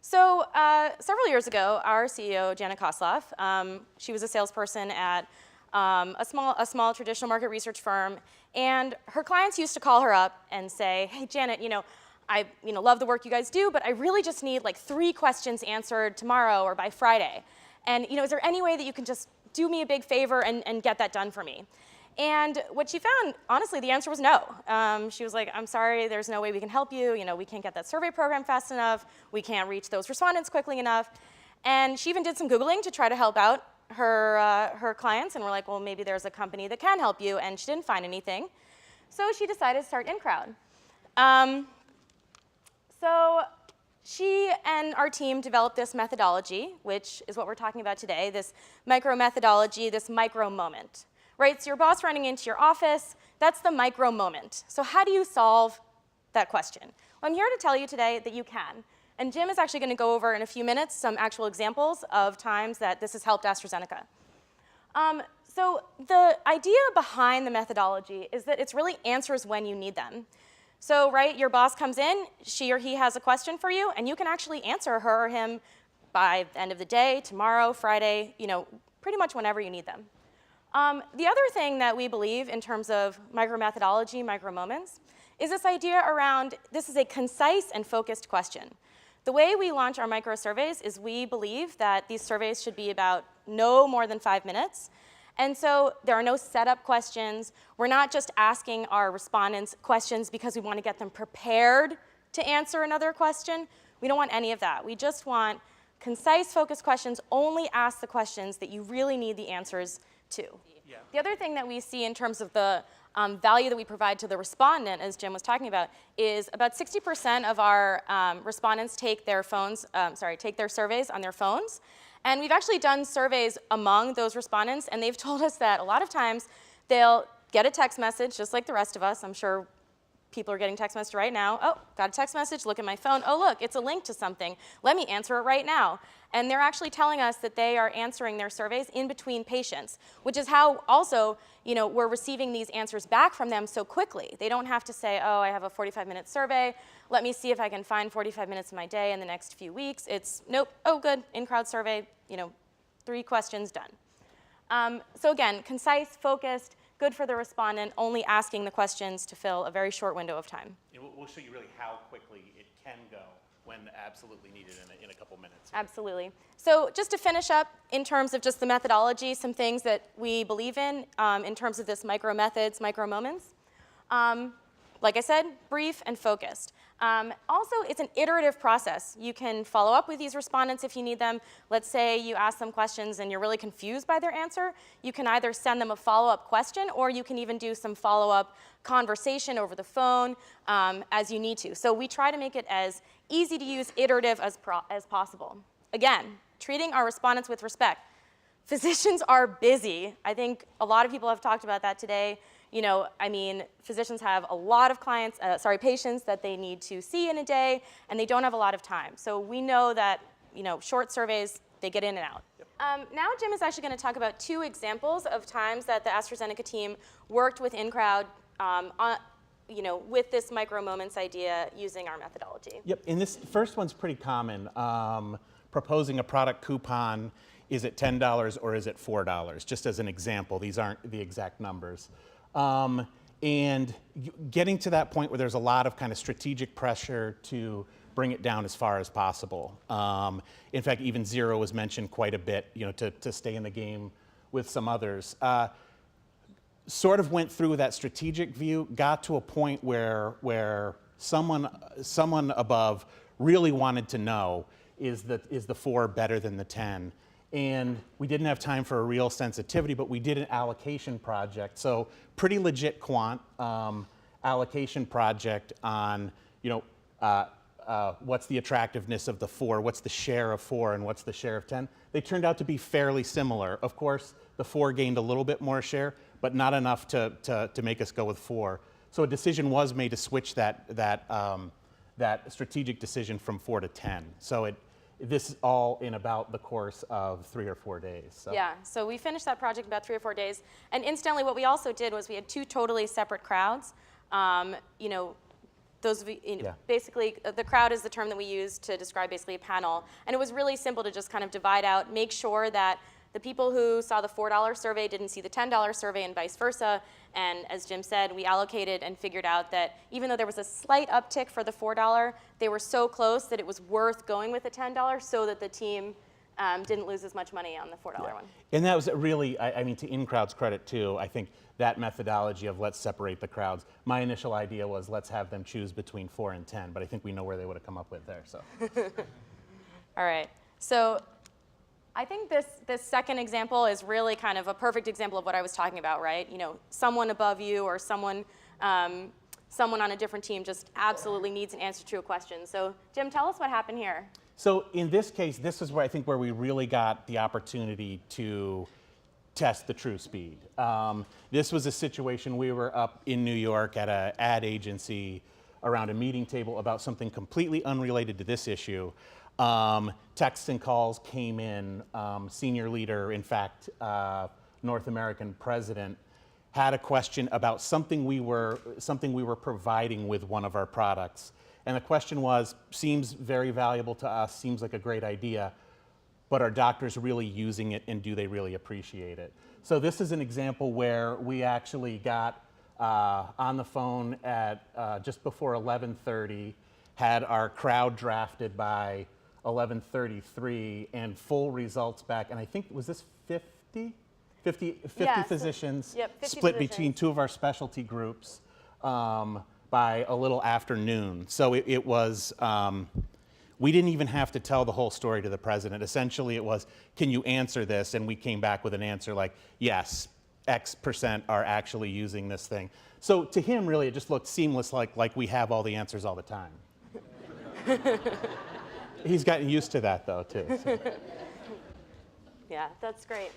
So several years ago, our CEO, Janet Kosloff, she was a salesperson at a small traditional market research firm, and her clients used to call her up and say, hey, Janet, I love the work you guys do, but I really just need like 3 questions answered tomorrow or by Friday. And is there any way that you can just do me a big favor and get that done for me? And what she found, honestly, the answer was no. She was like, I'm sorry, there's no way we can help you. We can't get that survey program fast enough. We can't reach those respondents quickly enough. And she even did some Googling to try to help out her clients. And we're like, well, maybe there's a company that can help you. And she didn't find anything. So she decided to start InCrowd. So she and our team developed this methodology, which is what we're talking about today, this micro methodology, this micro moment. Right, so your boss running into your office, that's the micro moment. So how do you solve that question? Well, I'm here to tell you today that you can. And Jim is actually going to go over in a few minutes some actual examples of times that this has helped AstraZeneca. So the idea behind the methodology is that it's really answers when you need them. So, right, your boss comes in, she or he has a question for you, and you can actually answer her or him by the end of the day, tomorrow, Friday, pretty much whenever you need them. The other thing that we believe in terms of micro methodology, micro moments, is this idea around this is a concise and focused question. The way we launch our micro surveys is we believe that these surveys should be about no more than 5 minutes. And so there are no setup questions. We're not just asking our respondents questions because we want to get them prepared to answer another question. We don't want any of that. We just want concise, focused questions. Only ask the questions that you really need the answers to. Yeah. The other thing that we see in terms of the value that we provide to the respondent, as Jim was talking about, is about 60% of our respondents take their surveys on their phones. And we've actually done surveys among those respondents, and they've told us that a lot of times they'll get a text message, just like the rest of us. I'm sure people are getting text message right now. Oh, got a text message, look at my phone. Oh, look, it's a link to something. Let me answer it right now. And they're actually telling us that they are answering their surveys in between patients, which is how also we're receiving these answers back from them so quickly. They don't have to say, oh, I have a 45-minute survey. Let me see if I can find 45 minutes of my day in the next few weeks. It's, nope, oh, good, InCrowd survey, 3 questions done. So again, concise, focused, good for the respondent, only asking the questions to fill a very short window of time. We'll show you really how quickly it can go when absolutely needed in a couple minutes. Absolutely. So just to finish up, in terms of just the methodology, some things that we believe in terms of this micro methods, micro moments. Like I said, brief and focused. Also, it's an iterative process. You can follow up with these respondents if you need them. Let's say you ask them questions and you're really confused by their answer. You can either send them a follow-up question, or you can even do some follow-up conversation over the phone as you need to. So we try to make it as easy to use, iterative as possible. Again, treating our respondents with respect. Physicians are busy. I think a lot of people have talked about that today. Physicians have a lot of patients that they need to see in a day, and they don't have a lot of time. So we know that, short surveys, they get in and out. Yep. Now Jim is actually going to talk about 2 examples of times that the AstraZeneca team worked with InCrowd with this micro moments idea using our methodology. Yep, and this first one's pretty common. Proposing a product coupon, is it $10 or is it $4? Just as an example, these aren't the exact numbers. And getting to that point where there's a lot of kind of strategic pressure to bring it down as far as possible. In fact, even 0 was mentioned quite a bit, to stay in the game with some others. Sort of went through that strategic view, got to a point where someone above really wanted to know, is the 4 better than the 10? And we didn't have time for a real sensitivity, but we did an allocation project. So pretty legit quant allocation project on, what's the attractiveness of the 4, what's the share of 4, and what's the share of 10. They turned out to be fairly similar. Of course, the 4 gained a little bit more share, but not enough to make us go with 4. So a decision was made to switch that strategic decision from 4 to 10. So this is all in about the course of 3 or 4 days. So. Yeah, so we finished that project in about 3 or 4 days. And incidentally, what we also did was we had 2 totally separate crowds. those, Yeah. basically, the crowd is the term that we use to describe basically a panel. And it was really simple to just kind of divide out, make sure that the people who saw the $4 survey didn't see the $10 survey and vice versa. And as Jim said, we allocated and figured out that even though there was a slight uptick for the $4, they were so close that it was worth going with the $10 so that the team didn't lose as much money on the $4 one. And that was really, I mean, to InCrowd's credit too, I think that methodology of let's separate the crowds, my initial idea was let's have them choose between 4 and 10, but I think we know where they would have come up with there, so. All right, so I think this second example is really kind of a perfect example of what I was talking about, right? You know, someone above you or someone on a different team just absolutely needs an answer to a question. So Jim, tell us what happened here. So in this case, this is where I think where we really got the opportunity to test the true speed. This was a situation, we were up in New York at an ad agency around a meeting table about something completely unrelated to this issue. Texts and calls came in, senior leader, in fact, North American president, had a question about something we were providing with one of our products. And the question was, seems very valuable to us, seems like a great idea, but are doctors really using it and do they really appreciate it? So this is an example where we actually got on the phone at just before 11:30, had our crowd drafted by 11:33 and full results back, and I think, was this 50 Yeah, physicians, yep, 50 split physicians. between two of our specialty groups by a little after noon. So it was, we didn't even have to tell the whole story to the president. Essentially it was, can you answer this? And we came back with an answer like, yes, X% are actually using this thing. So to him, really, it just looked seamless, like we have all the answers all the time. He's gotten used to that, though, too. So. Yeah, that's great.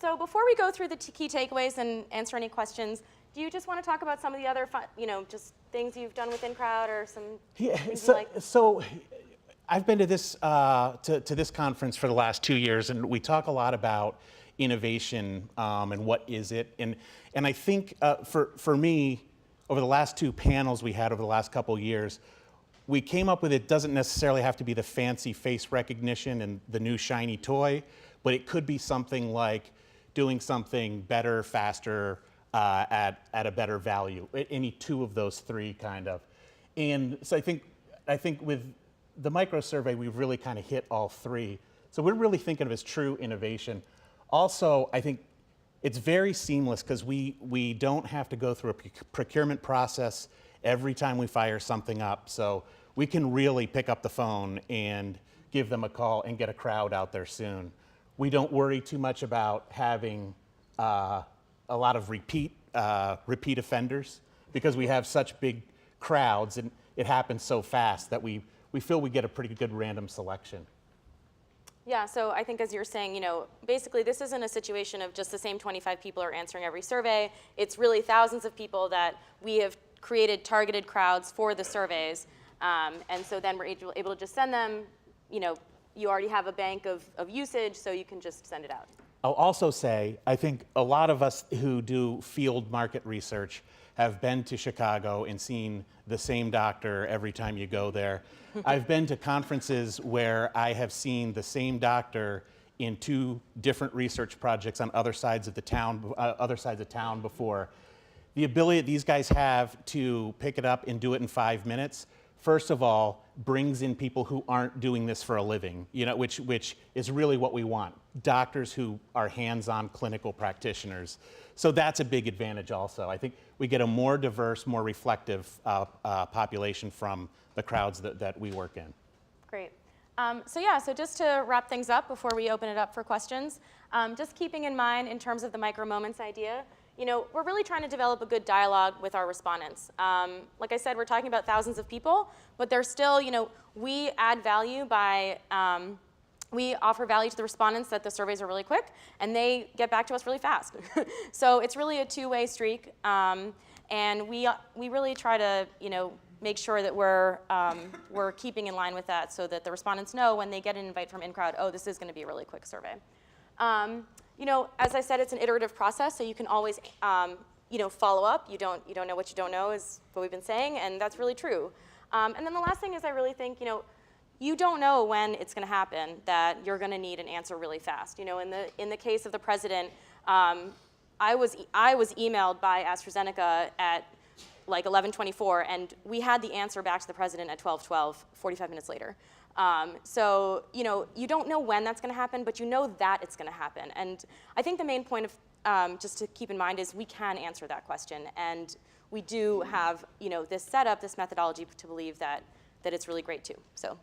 So before we go through the key takeaways and answer any questions, do you just want to talk about some of the other fun, just things you've done with InCrowd or some things you like? So I've been to this this conference for the last 2 years, and we talk a lot about innovation and what is it. And I think for me, over the last 2 panels we had over the last couple of years, we came up with it doesn't necessarily have to be the fancy face recognition and the new shiny toy, but it could be something like doing something better, faster, at a better value. Any 2 of those 3 kind of. And so I think with the microsurvey, we've really kind of hit all 3. So we're really thinking of it as true innovation. Also, I think it's very seamless because we don't have to go through a procurement process every time we fire something up. So we can really pick up the phone and give them a call and get a crowd out there soon. We don't worry too much about having a lot of repeat offenders because we have such big crowds and it happens so fast that we feel we get a pretty good random selection. Yeah, so I think as you're saying, basically this isn't a situation of just the same 25 people are answering every survey. It's really thousands of people that we have created targeted crowds for the surveys. And so then we're able to just send them, you already have a bank of usage, so you can just send it out. I'll also say, I think a lot of us who do field market research have been to Chicago and seen the same doctor every time you go there. I've been to conferences where I have seen the same doctor in 2 different research projects on other sides of town before. The ability that these guys have to pick it up and do it in 5 minutes, first of all, brings in people who aren't doing this for a living, which is really what we want. Doctors who are hands-on clinical practitioners. So that's a big advantage also. I think we get a more diverse, more reflective population from the crowds that we work in. Great. So just to wrap things up before we open it up for questions, just keeping in mind in terms of the micro moments idea, we're really trying to develop a good dialogue with our respondents. Like I said, we're talking about thousands of people, but there's still, we add value by, we offer value to the respondents that the surveys are really quick, and they get back to us really fast. So it's really a 2-way streak, and we really try to, make sure that we're keeping in line with that so that the respondents know when they get an invite from InCrowd, oh, this is going to be a really quick survey. As I said, it's an iterative process, so you can always follow up. You don't know what you don't know is what we've been saying, and that's really true. And then the last thing is I really think, you don't know when it's going to happen that you're going to need an answer really fast. In the case of the president, I was emailed by AstraZeneca at like 11:24, and we had the answer back to the president at 12:12, 45 minutes later. So you don't know when that's going to happen, but you know that it's going to happen. And I think the main point of just to keep in mind is we can answer that question, and we do have this setup, this methodology to believe that it's really great too. So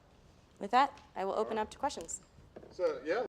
with that, I will open up to questions. So yeah.